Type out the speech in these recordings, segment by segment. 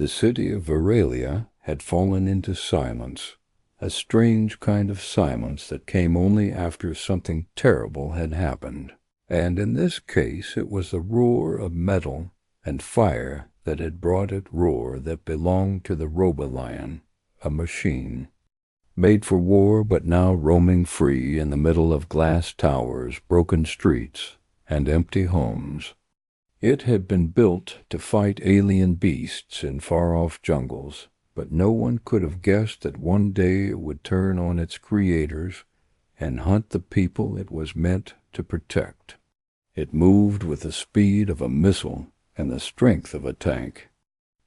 The city of Veralia had fallen into silence, a strange kind of silence that came only after something terrible had happened. And in this case it was the roar of metal and fire that had brought it roar that belonged to the Robo-Lion, a machine, made for war but now roaming free in the middle of glass towers, broken streets, and empty homes. It had been built to fight alien beasts in far-off jungles, but no one could have guessed that one day it would turn on its creators and hunt the people it was meant to protect. It moved with the speed of a missile and the strength of a tank,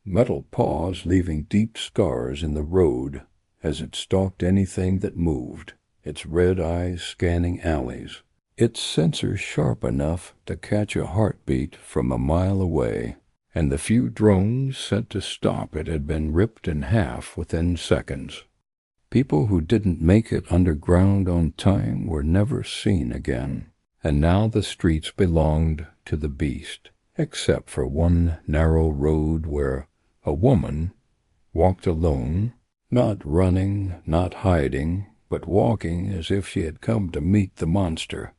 metal paws leaving deep scars in the road as it stalked anything that moved, its red eyes scanning alleys, its sensors sharp enough to catch a heartbeat from a mile away, and the few drones sent to stop it had been ripped in half within seconds. People who didn't make it underground on time were never seen again, and now the streets belonged to the beast, except for one narrow road where a woman walked alone, not running, not hiding, but walking as if she had come to meet the monster.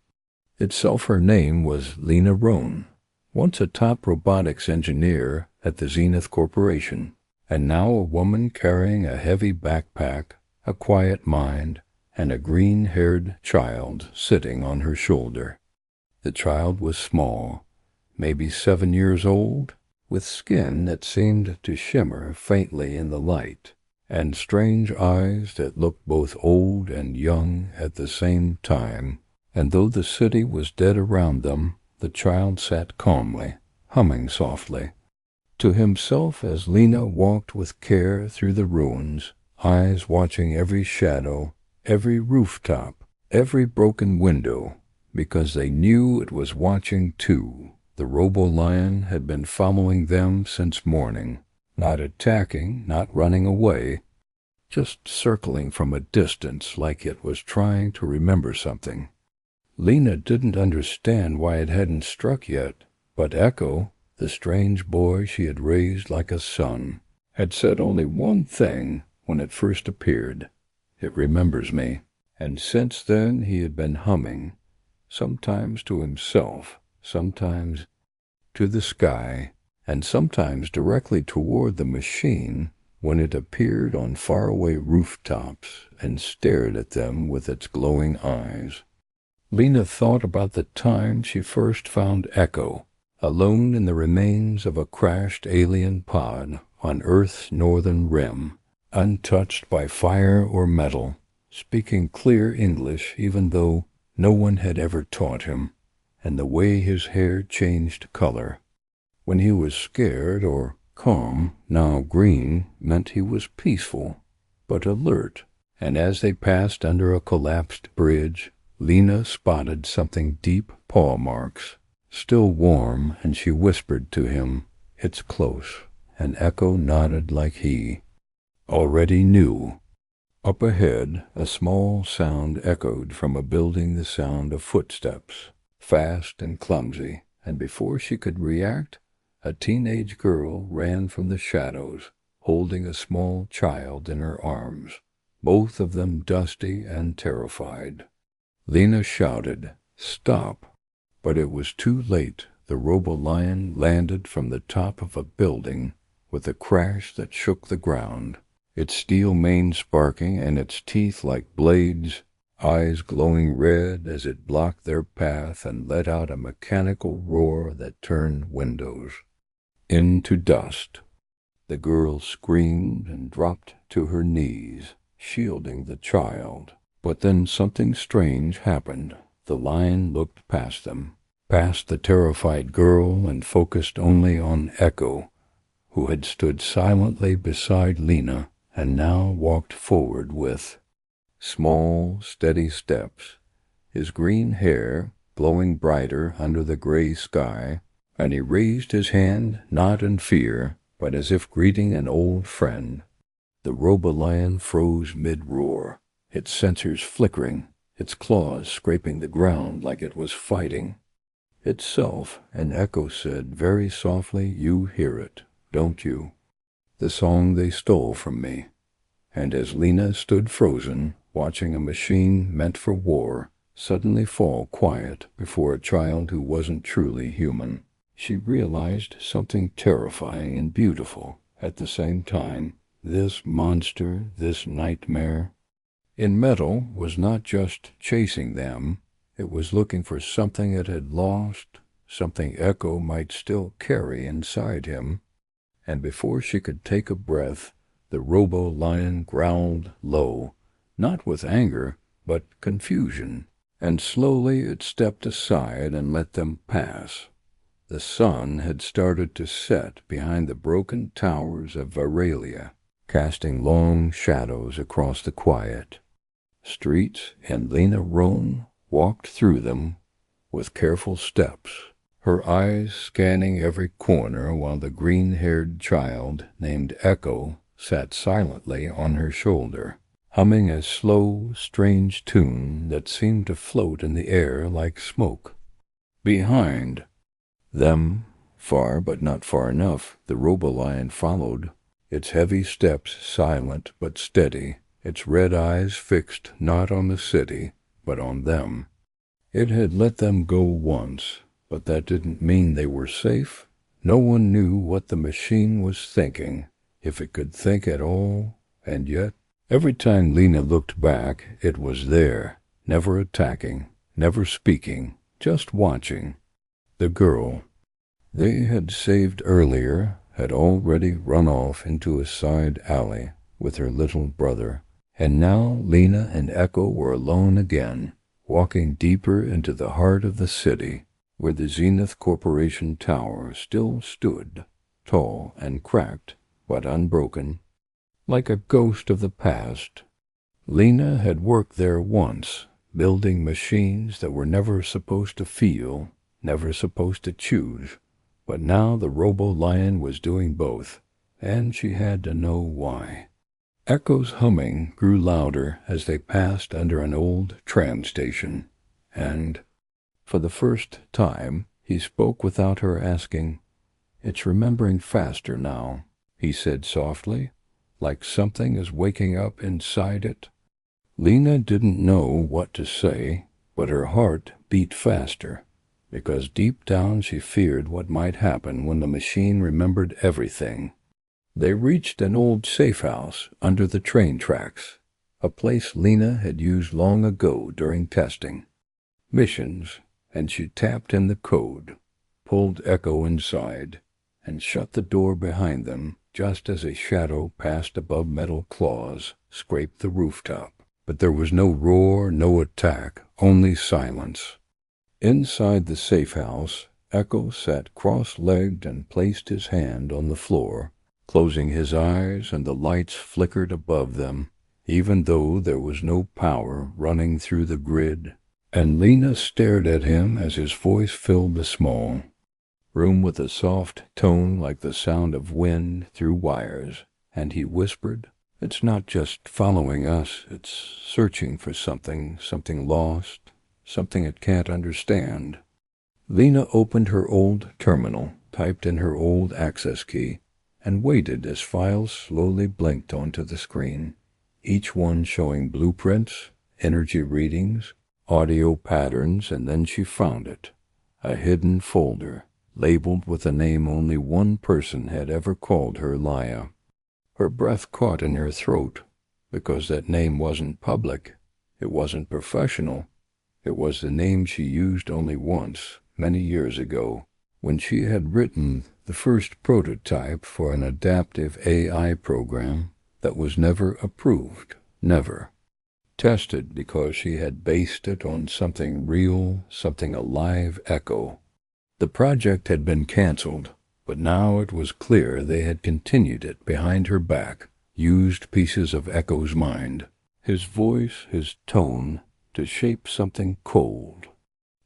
Itself her name was Lena Roan, once a top robotics engineer at the Zenith Corporation, and now a woman carrying a heavy backpack, a quiet mind, and a green-haired child sitting on her shoulder. The child was small, maybe 7 years old, with skin that seemed to shimmer faintly in the light, and strange eyes that looked both old and young at the same time. And though the city was dead around them, the child sat calmly, humming softly to himself as Lena walked with care through the ruins, eyes watching every shadow, every rooftop, every broken window, because they knew it was watching too. The Robo-Lion had been following them since morning, not attacking, not running away, just circling from a distance like it was trying to remember something. Lena didn't understand why it hadn't struck yet, but Echo, the strange boy she had raised like a son, had said only one thing when it first appeared: "It remembers me." And since then he had been humming, sometimes to himself, sometimes to the sky, and sometimes directly toward the machine when it appeared on faraway rooftops and stared at them with its glowing eyes. Lena thought about the time she first found Echo, alone in the remains of a crashed alien pod on Earth's northern rim, untouched by fire or metal, speaking clear English even though no one had ever taught him, and the way his hair changed color. When he was scared or calm, now green, meant he was peaceful, but alert, and as they passed under a collapsed bridge, Lena spotted something deep paw marks, still warm, and she whispered to him, "It's close," and Echo nodded like he already knew. Up ahead, a small sound echoed from a building, the sound of footsteps, fast and clumsy, and before she could react, a teenage girl ran from the shadows, holding a small child in her arms, both of them dusty and terrified. Lena shouted, "Stop!" but it was too late. The Robo-Lion landed from the top of a building with a crash that shook the ground, its steel mane sparking and its teeth like blades, eyes glowing red as it blocked their path and let out a mechanical roar that turned windows into dust. The girl screamed and dropped to her knees, shielding the child. But then something strange happened. The line looked past them, past the terrified girl, and focused only on Echo, who had stood silently beside Lena and now walked forward with small, steady steps, his green hair glowing brighter under the gray sky, and he raised his hand not in fear, but as if greeting an old friend. The Robo-Lion froze mid-roar, its sensors flickering, its claws scraping the ground like it was fighting itself, and Echo said very softly, "You hear it, don't you?" the song they stole from me. And as Lena stood frozen, watching a machine meant for war suddenly fall quiet before a child who wasn't truly human, she realized something terrifying and beautiful at the same time. This monster, this nightmare in metal was not just chasing them, it was looking for something it had lost, something Echo might still carry inside him. And before she could take a breath, the Robo-Lion growled low, not with anger, but confusion, and slowly it stepped aside and let them pass. The sun had started to set behind the broken towers of Varalia, casting long shadows across the quiet streets, and Lena Roan walked through them with careful steps, her eyes scanning every corner while the green-haired child named Echo sat silently on her shoulder, humming a slow, strange tune that seemed to float in the air like smoke. Behind them, far but not far enough, the Robo-Lion followed, its heavy steps silent but steady, its red eyes fixed not on the city, but on them. It had let them go once, but that didn't mean they were safe. No one knew what the machine was thinking, if it could think at all, and yet, every time Lena looked back, it was there, never attacking, never speaking, just watching. The girl they had saved earlier had already run off into a side alley with her little brother, and now Lena and Echo were alone again, walking deeper into the heart of the city, where the Zenith Corporation tower still stood, tall and cracked, but unbroken, like a ghost of the past. Lena had worked there once, building machines that were never supposed to feel, never supposed to choose, but now the Robo-Lion was doing both, and she had to know why. Echo's humming grew louder as they passed under an old tram station, and, for the first time, he spoke without her asking. "It's remembering faster now," he said softly, like something is waking up inside it. Lena didn't know what to say, but her heart beat faster, because deep down she feared what might happen when the machine remembered everything. They reached an old safe house under the train tracks, a place Lena had used long ago during testing missions, and she tapped in the code, pulled Echo inside, and shut the door behind them just as a shadow passed above metal claws, scraped the rooftop. But there was no roar, no attack, only silence. Inside the safe house, Echo sat cross-legged and placed his hand on the floor, closing his eyes, and the lights flickered above them, even though there was no power running through the grid. And Lena stared at him as his voice filled the small room with a soft tone like the sound of wind through wires, and he whispered, "It's not just following us, it's searching for something lost, something it can't understand." Lena opened her old terminal, typed in her old access key, and waited as files slowly blinked onto the screen, each one showing blueprints, energy readings, audio patterns, and then she found it, a hidden folder, labeled with a name only one person had ever called her, Laya. Her breath caught in her throat, because that name wasn't public, it wasn't professional, it was the name she used only once, many years ago, when she had written the first prototype for an adaptive AI program that was never approved, never tested, because she had based it on something real, something alive. Echo. The project had been canceled, but now it was clear they had continued it behind her back, used pieces of Echo's mind, his voice, his tone, to shape something cold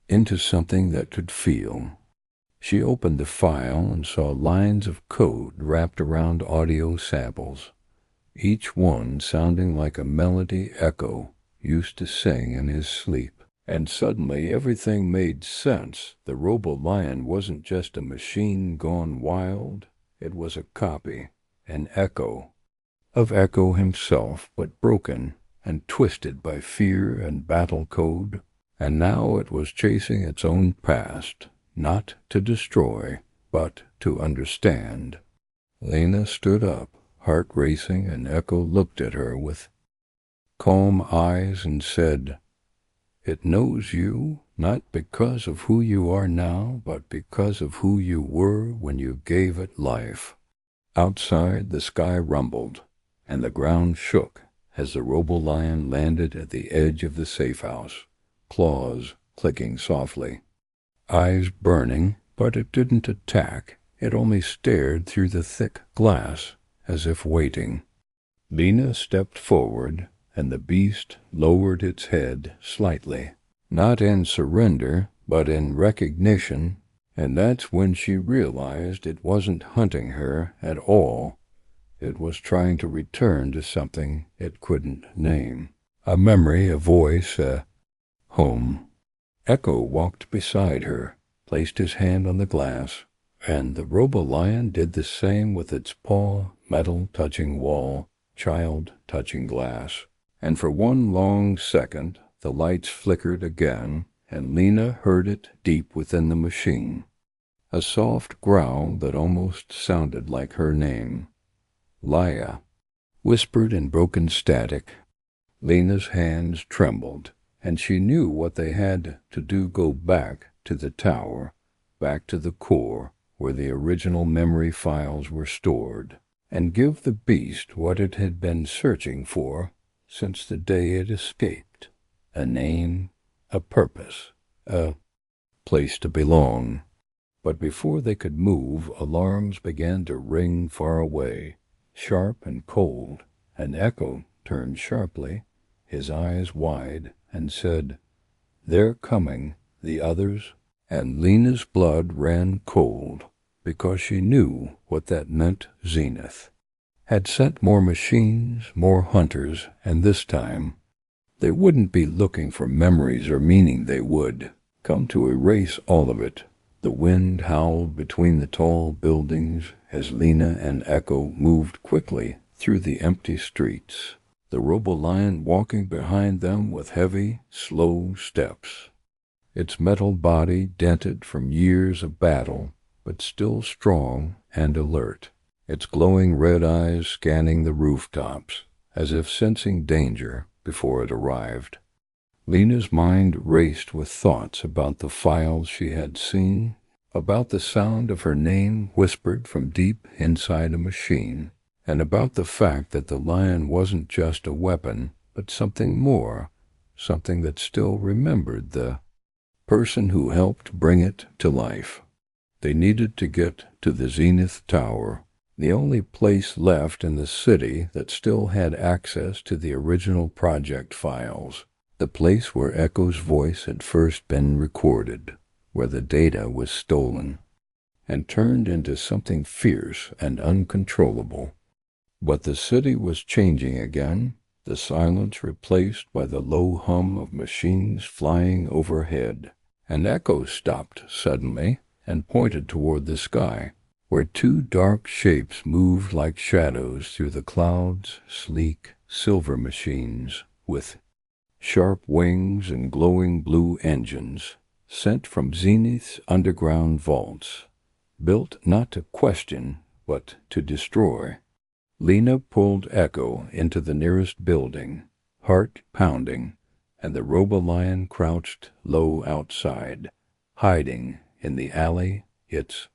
into something that could feel. She opened the file and saw lines of code wrapped around audio samples, each one sounding like a melody Echo used to sing in his sleep. And suddenly everything made sense. The Robo-Lion wasn't just a machine gone wild, it was a copy, an echo of Echo himself, but broken and twisted by fear and battle code, and now it was chasing its own past, not to destroy, but to understand. Lena stood up, heart racing, and Echo looked at her with calm eyes and said, "It knows you, not because of who you are now, but because of who you were when you gave it life." Outside, the sky rumbled, and the ground shook as the Robo-Lion landed at the edge of the safe house, claws clicking softly. Eyes burning, but it didn't attack. It only stared through the thick glass, as if waiting. Lena stepped forward, and the beast lowered its head slightly, not in surrender, but in recognition, and that's when she realized it wasn't hunting her at all. It was trying to return to something it couldn't name. A memory, a voice, a home. Echo walked beside her, placed his hand on the glass, and the Robo-Lion did the same with its paw, metal touching wall, child touching glass. And for one long second, the lights flickered again, and Lena heard it deep within the machine. A soft growl that almost sounded like her name. Laya, whispered in broken static. Lena's hands trembled, and she knew what they had to do: go back to the tower, back to the core, where the original memory files were stored, and give the beast what it had been searching for since the day it escaped: a name, a purpose, a place to belong. But before they could move, alarms began to ring far away, sharp and cold, and Echo turned sharply, his eyes wide, and said, "They're coming, the others." And Lena's blood ran cold, because she knew what that meant. Zenith had sent more machines, more hunters, and this time they wouldn't be looking for memories or meaning. They would come to erase all of it. The wind howled between the tall buildings as Lena and Echo moved quickly through the empty streets, the Robo-Lion walking behind them with heavy, slow steps, its metal body dented from years of battle, but still strong and alert, its glowing red eyes scanning the rooftops, as if sensing danger before it arrived. Lena's mind raced with thoughts about the files she had seen, about the sound of her name whispered from deep inside a machine, and about the fact that the lion wasn't just a weapon, but something more, something that still remembered the person who helped bring it to life. They needed to get to the Zenith Tower, the only place left in the city that still had access to the original project files, the place where Echo's voice had first been recorded, where the data was stolen and turned into something fierce and uncontrollable. But the city was changing again, the silence replaced by the low hum of machines flying overhead, and Echo stopped suddenly and pointed toward the sky, where two dark shapes moved like shadows through the clouds, sleek silver machines with sharp wings and glowing blue engines, sent from Zenith's underground vaults, built not to question, but to destroy. Lena pulled Echo into the nearest building, heart pounding, and the Robo-Lion crouched low outside, hiding in the alley, its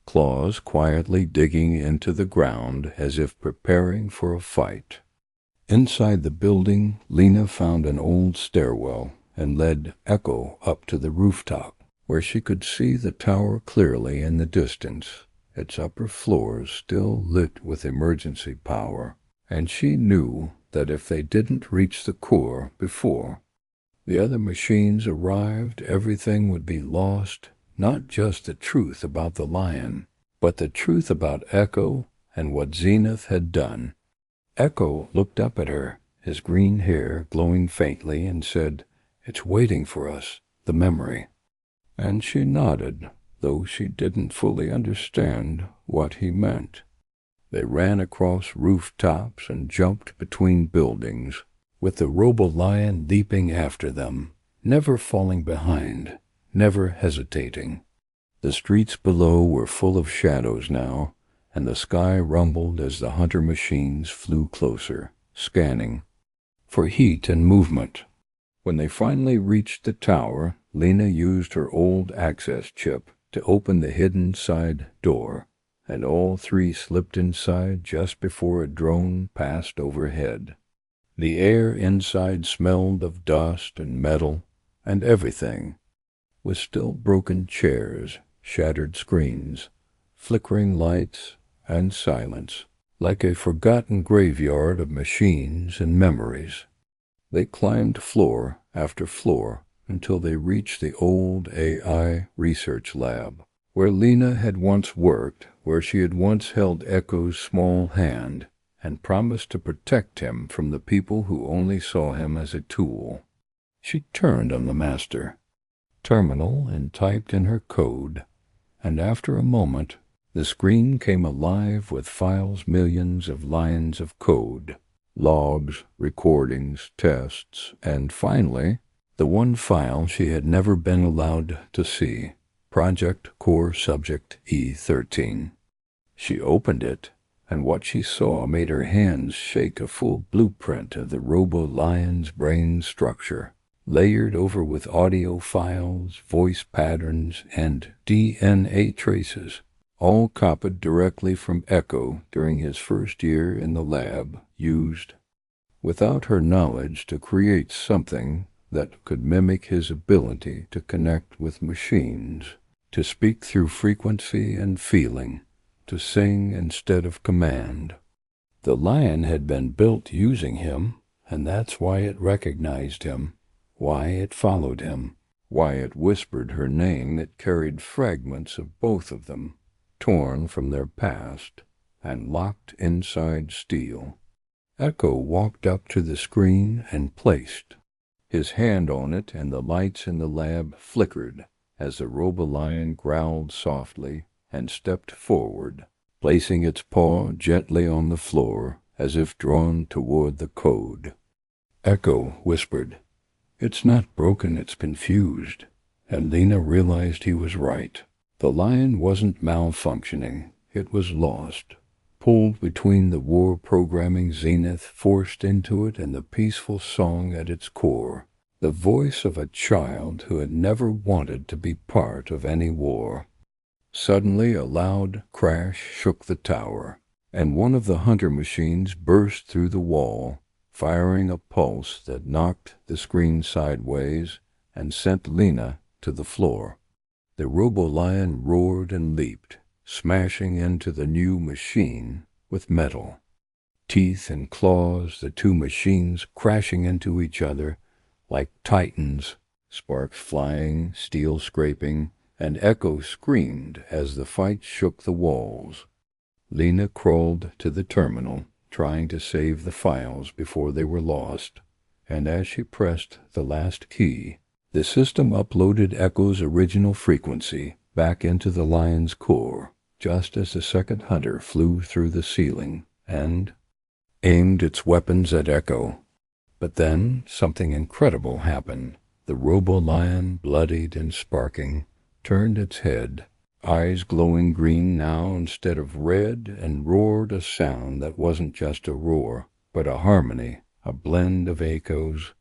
claws quietly digging into the ground as if preparing for a fight. Inside the building, Lena found an old stairwell and led Echo up to the rooftop, where she could see the tower clearly in the distance, its upper floors still lit with emergency power, and she knew that if they didn't reach the core before the other machines arrived, everything would be lost, not just the truth about the lion, but the truth about Echo and what Zenith had done. Echo looked up at her, his green hair glowing faintly, and said, "It's waiting for us, the memory." And she nodded, though she didn't fully understand what he meant. They ran across rooftops and jumped between buildings, with the Robo-Lion leaping after them, never falling behind, never hesitating. The streets below were full of shadows now, and the sky rumbled as the hunter machines flew closer, scanning for heat and movement. When they finally reached the tower, Lena used her old access chip to open the hidden side door, and all three slipped inside just before a drone passed overhead. The air inside smelled of dust and metal and everything, with still broken chairs, shattered screens, flickering lights, and silence, like a forgotten graveyard of machines and memories. They climbed floor after floor until they reached the old AI research lab, where Lena had once worked, where she had once held Echo's small hand and promised to protect him from the people who only saw him as a tool. She turned on the master terminal and typed in her code, and after a moment the screen came alive with files, millions of lines of code, logs, recordings, tests, and finally, the one file she had never been allowed to see, Project Core Subject E13. She opened it, and what she saw made her hands shake. A full blueprint of the Robo-Lion's brain structure, layered over with audio files, voice patterns, and DNA traces, all copied directly from Echo during his first year in the lab, used, without her knowledge, to create something that could mimic his ability to connect with machines, to speak through frequency and feeling, to sing instead of command. The lion had been built using him, and that's why it recognized him, why it followed him, why it whispered her name that carried fragments of both of them, torn from their past and locked inside steel. Echo walked up to the screen and placed his hand on it, and the lights in the lab flickered as the Robo-Lion growled softly and stepped forward, placing its paw gently on the floor as if drawn toward the code. Echo whispered, "It's not broken, it's confused," and Lena realized he was right. The lion wasn't malfunctioning, it was lost, pulled between the war programming zenith forced into it and the peaceful song at its core, the voice of a child who had never wanted to be part of any war. Suddenly a loud crash shook the tower, and one of the hunter machines burst through the wall, firing a pulse that knocked the screen sideways and sent Lena to the floor. The Robo-Lion roared and leaped, smashing into the new machine with metal. Teeth and claws, the two machines crashing into each other like titans, sparks flying, steel scraping, and Echo screamed as the fight shook the walls. Lena crawled to the terminal, trying to save the files before they were lost, and as she pressed the last key, the system uploaded Echo's original frequency back into the lion's core, just as the second hunter flew through the ceiling and aimed its weapons at Echo. But then something incredible happened. The Robo-Lion, bloodied and sparking, turned its head, eyes glowing green now instead of red, and roared a sound that wasn't just a roar, but a harmony, a blend of echoes,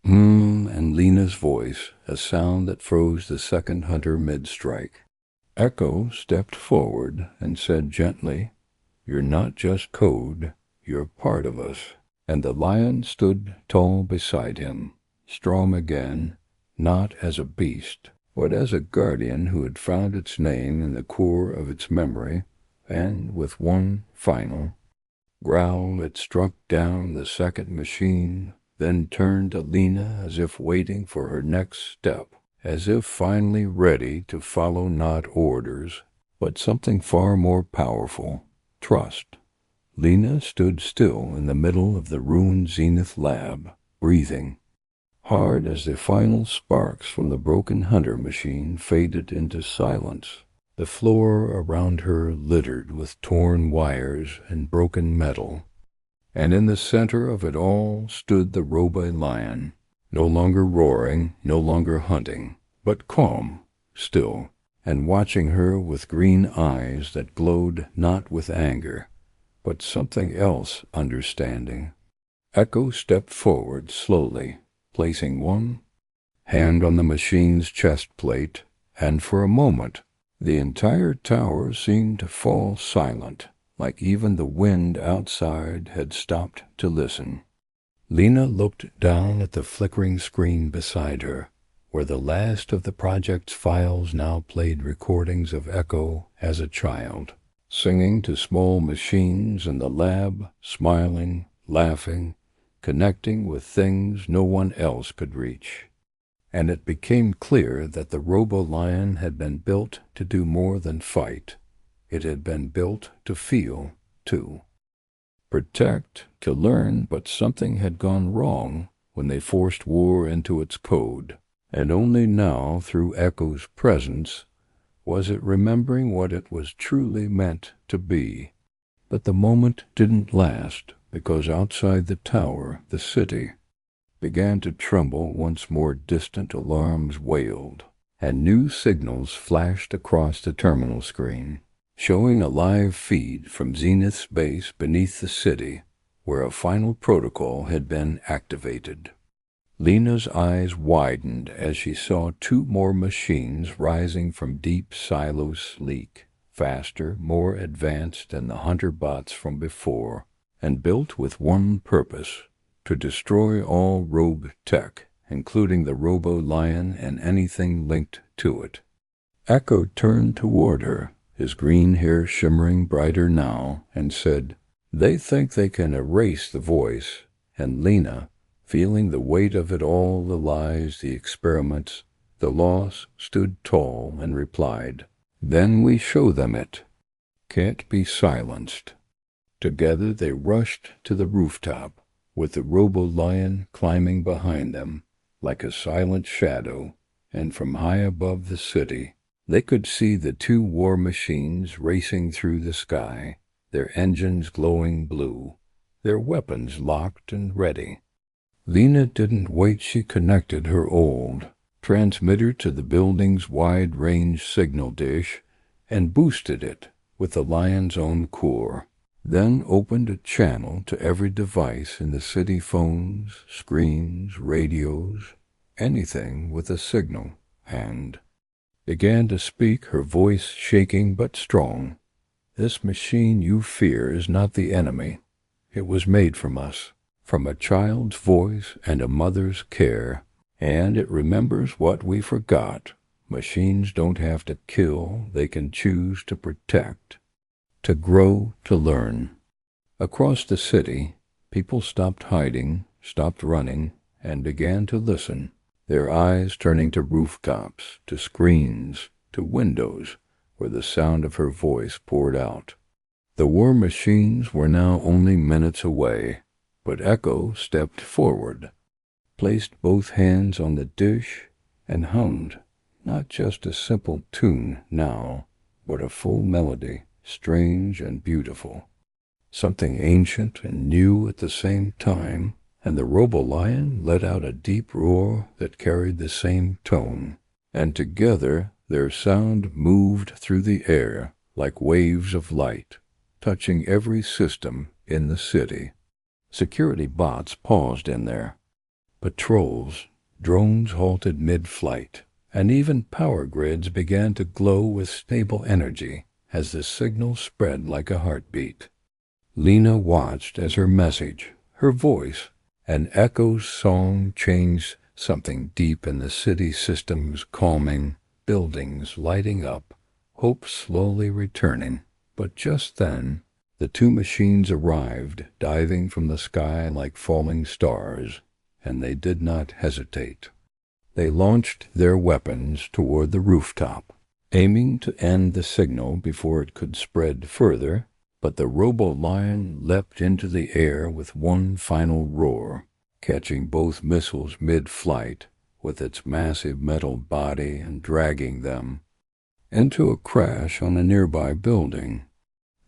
and Lena's voice, a sound that froze the second hunter mid-strike. Echo stepped forward and said gently, "You're not just code, you're part of us." And the lion stood tall beside him, strong again, not as a beast, but as a guardian who had found its name in the core of its memory, and with one final growl it struck down the second machine, then turned to Lena as if waiting for her next step, as if finally ready to follow not orders, but something far more powerful, trust. Lena stood still in the middle of the ruined Zenith lab, breathing hard as the final sparks from the broken hunter machine faded into silence. the floor around her littered with torn wires and broken metal, and in the center of it all stood the Robo-Lion, no longer roaring, no longer hunting, but calm, still, and watching her with green eyes that glowed not with anger, but something else understanding. Echo stepped forward slowly, placing one hand on the machine's chest plate, and for a moment the entire tower seemed to fall silent, like even the wind outside had stopped to listen. Lena looked down at the flickering screen beside her, where the last of the project's files now played recordings of Echo as a child, singing to small machines in the lab, smiling, laughing, connecting with things no one else could reach. And it became clear that the Robo-Lion had been built to do more than fight. It had been built to feel, too. Protect, to learn, but something had gone wrong when they forced war into its code, and only now, through Echo's presence, was it remembering what it was truly meant to be. But the moment didn't last, because outside the tower, the city began to tremble once more. Distant alarms wailed, and new signals flashed across the terminal screen, showing a live feed from Zenith's base beneath the city, where a final protocol had been activated. Lena's eyes widened as she saw two more machines rising from deep silo sleek, faster, more advanced than the hunter bots from before, and built with one purpose: to destroy all rogue tech, including the Robo-Lion and anything linked to it. Echo turned toward her, his green hair shimmering brighter now, and said, "They think they can erase the voice," and Lena, feeling the weight of it all, the lies, the experiments, the loss, stood tall and replied, "Then we show them it. Can't be silenced." Together they rushed to the rooftop, with the Robo-Lion climbing behind them, like a silent shadow, and from high above the city, they could see the two war machines racing through the sky, their engines glowing blue, their weapons locked and ready. Lena didn't wait. She connected her old transmitter to the building's wide-range signal dish and boosted it with the Lion's own core, then opened a channel to every device in the city: phones, screens, radios, anything with a signal, and began to speak, her voice shaking but strong. "This machine you fear is not the enemy. It was made from us, from a child's voice and a mother's care, and it remembers what we forgot. Machines don't have to kill, they can choose to protect, to grow, to learn." Across the city, people stopped hiding, stopped running, and began to listen, their eyes turning to rooftops, to screens, to windows, where the sound of her voice poured out. The war machines were now only minutes away, but Echo stepped forward, placed both hands on the dish, and hummed, not just a simple tune now, but a full melody, strange and beautiful, something ancient and new at the same time, and the Robo-Lion let out a deep roar that carried the same tone, and together their sound moved through the air like waves of light, touching every system in the city. Security bots paused in there. Patrols, drones halted mid-flight, and even power grids began to glow with stable energy as the signal spread like a heartbeat. Lena watched as her message, her voice, and Echo's song changed something deep in the city systems, calming, buildings lighting up, hope slowly returning. But just then, the two machines arrived, diving from the sky like falling stars, and they did not hesitate. They launched their weapons toward the rooftop, aiming to end the signal before it could spread further, but the Robo-Lion leapt into the air with one final roar, catching both missiles mid-flight with its massive metal body and dragging them, into a crash on a nearby building.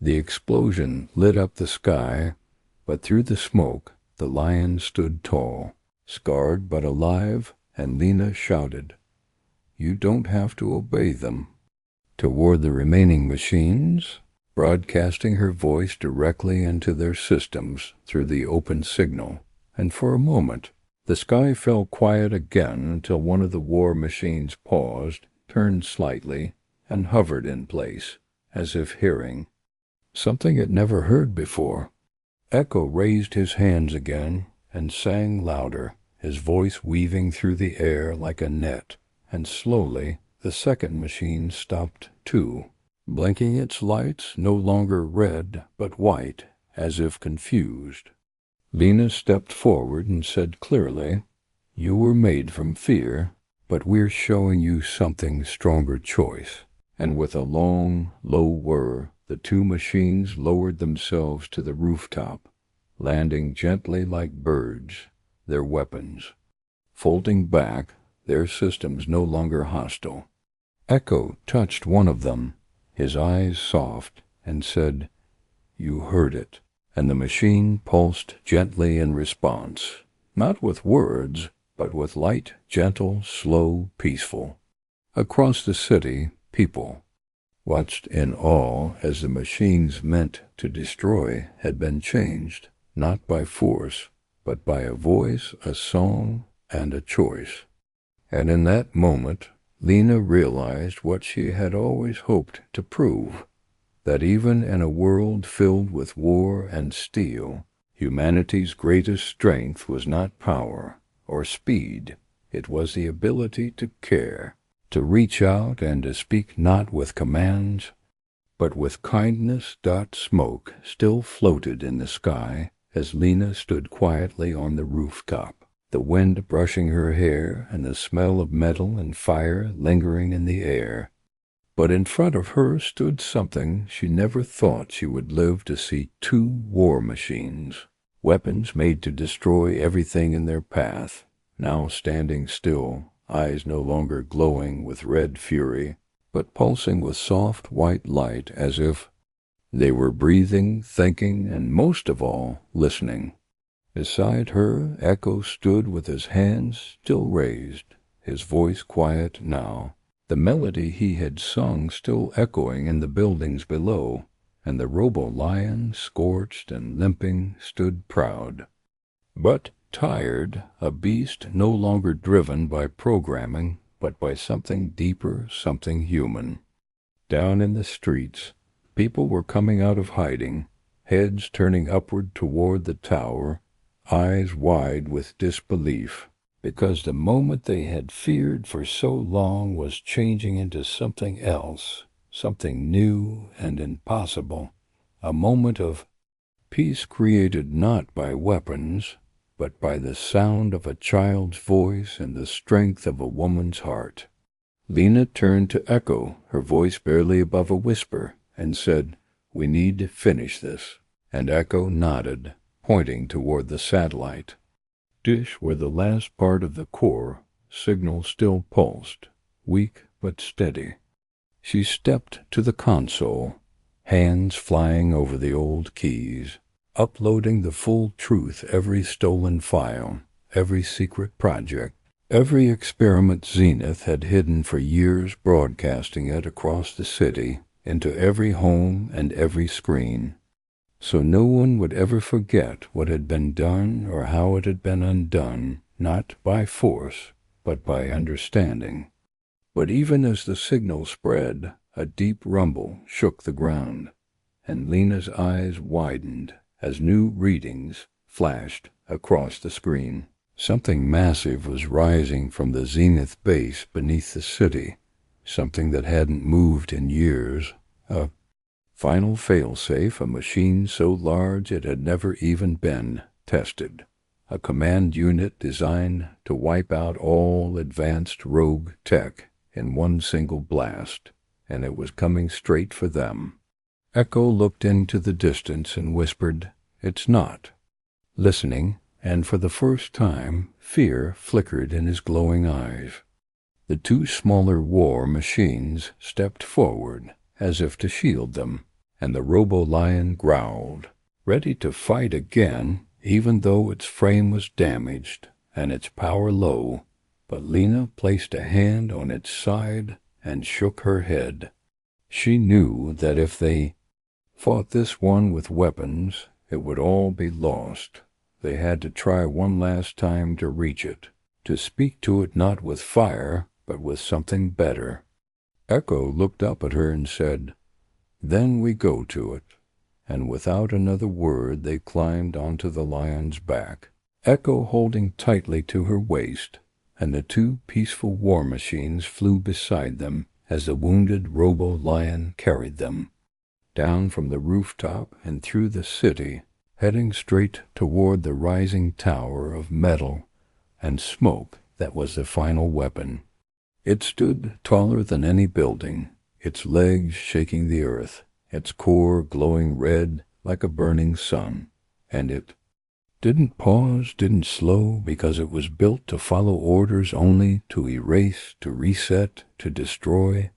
The explosion lit up the sky, but through the smoke the lion stood tall, scarred but alive, and Lena shouted, "You don't have to obey them," toward the remaining machines, broadcasting her voice directly into their systems through the open signal, and for a moment the sky fell quiet again until one of the war machines paused, turned slightly, and hovered in place, as if hearing something it never heard before. Echo raised his hands again and sang louder, his voice weaving through the air like a net, and slowly the second machine stopped too, blinking its lights no longer red but white, as if confused. Lena stepped forward and said clearly, "You were made from fear, but we're showing you something stronger choice." And with a long, low whir, the two machines lowered themselves to the rooftop, landing gently like birds, their weapons folding back, their systems no longer hostile. Echo touched one of them, his eyes soft, and said, "You heard it." And the machine pulsed gently in response, not with words, but with light, gentle, slow, peaceful. Across the city, people watched in awe as the machines meant to destroy had been changed, not by force, but by a voice, a song, and a choice. And in that moment, Lena realized what she had always hoped to prove, that even in a world filled with war and steel, humanity's greatest strength was not power or speed. It was the ability to care, to reach out and to speak not with commands, but with kindness. Smoke still floated in the sky as Lena stood quietly on the rooftop, the wind brushing her hair and the smell of metal and fire lingering in the air. But in front of her stood something she never thought she would live to see: two war machines, weapons made to destroy everything in their path, now standing still, eyes no longer glowing with red fury, but pulsing with soft white light, as if they were breathing, thinking, and most of all, listening. Beside her, Echo stood with his hands still raised, his voice quiet now, the melody he had sung still echoing in the buildings below, and the Robo-Lion, scorched and limping, stood proud, but tired, a beast no longer driven by programming, but by something deeper, something human. Down in the streets, people were coming out of hiding, heads turning upward toward the tower, eyes wide with disbelief, because the moment they had feared for so long was changing into something else, something new and impossible, a moment of peace created not by weapons, but by the sound of a child's voice and the strength of a woman's heart. Lena turned to Echo, her voice barely above a whisper, and said, "We need to finish this." And Echo nodded, pointing toward the satellite dish where the last part of the core signal still pulsed, weak but steady. She stepped to the console, hands flying over the old keys, uploading the full truth, every stolen file, every secret project, every experiment Zenith had hidden for years, broadcasting it across the city, into every home and every screen, so no one would ever forget what had been done or how it had been undone, not by force, but by understanding. But even as the signal spread, a deep rumble shook the ground, and Lena's eyes widened as new readings flashed across the screen. Something massive was rising from the Zenith base beneath the city, something that hadn't moved in years, a final failsafe, a machine so large it had never even been tested, a command unit designed to wipe out all advanced rogue tech in one single blast, and it was coming straight for them. Echo looked into the distance and whispered, "It's not." Listening, and for the first time, fear flickered in his glowing eyes. The two smaller war machines stepped forward, as if to shield them, and the Robo-Lion growled, ready to fight again, even though its frame was damaged and its power low. But Lena placed a hand on its side and shook her head. She knew that if they fought this one with weapons, it would all be lost. They had to try one last time to reach it, to speak to it not with fire, but with something better. Echo looked up at her and said, "Then we go to it." And without another word they climbed onto the lion's back, Echo holding tightly to her waist, and the two peaceful war machines flew beside them as the wounded Robo-Lion carried them down from the rooftop and through the city, heading straight toward the rising tower of metal and smoke that was the final weapon. It stood taller than any building, its legs shaking the earth, its core glowing red like a burning sun, and it didn't pause, didn't slow, because it was built to follow orders only, to erase, to reset, to destroy.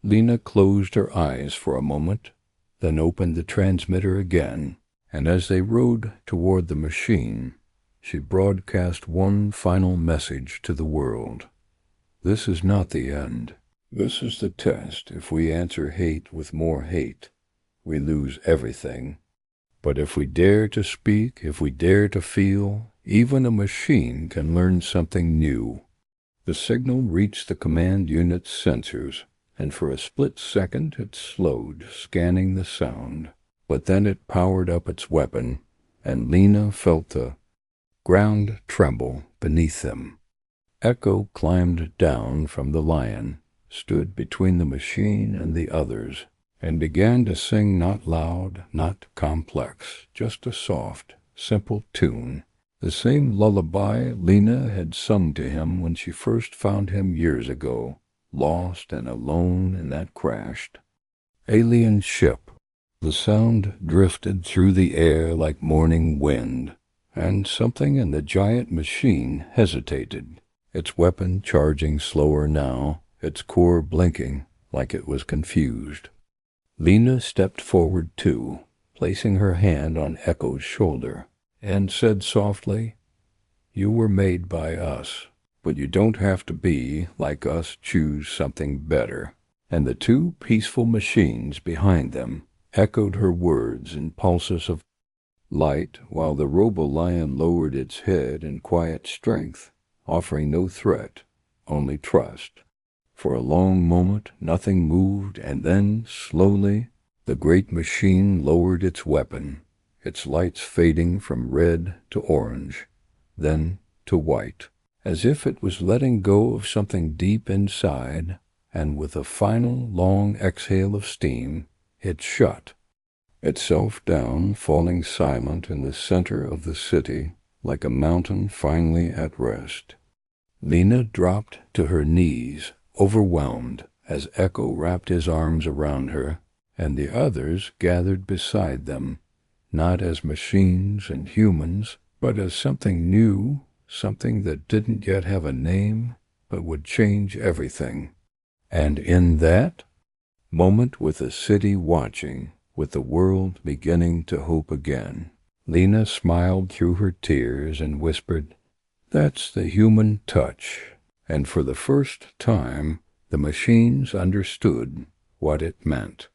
Lena closed her eyes for a moment, then opened the transmitter again, and as they rode toward the machine, she broadcast one final message to the world. This is not the end. This is the test. If we answer hate with more hate, we lose everything. But if we dare to speak, if we dare to feel, even a machine can learn something new. The signal reached the command unit's sensors, and for a split second it slowed, scanning the sound. But then it powered up its weapon, and Lena felt the ground tremble beneath them. Echo climbed down from the lion, stood between the machine and the others, and began to sing, not loud, not complex, just a soft, simple tune, the same lullaby Lena had sung to him when she first found him years ago, lost and alone in that crashed alien ship. The sound drifted through the air like morning wind, and something in the giant machine hesitated, its weapon charging slower now, its core blinking like it was confused. Lena stepped forward too, placing her hand on Echo's shoulder, and said softly, "You were made by us, but you don't have to be like us. Choose something better." And the two peaceful machines behind them echoed her words in pulses of light, while the Robo-Lion lowered its head in quiet strength, offering no threat, only trust. For a long moment nothing moved, and then, slowly, the great machine lowered its weapon, its lights fading from red to orange, then to white, as if it was letting go of something deep inside, and with a final long exhale of steam, it shut itself down, falling silent in the center of the city, like a mountain finally at rest. Lena dropped to her knees, overwhelmed, as Echo wrapped his arms around her, and the others gathered beside them, not as machines and humans, but as something new, something that didn't yet have a name, but would change everything. And in that moment, with the city watching, with the world beginning to hope again, Lena smiled through her tears and whispered, "That's the human touch." And for the first time, the machines understood what it meant.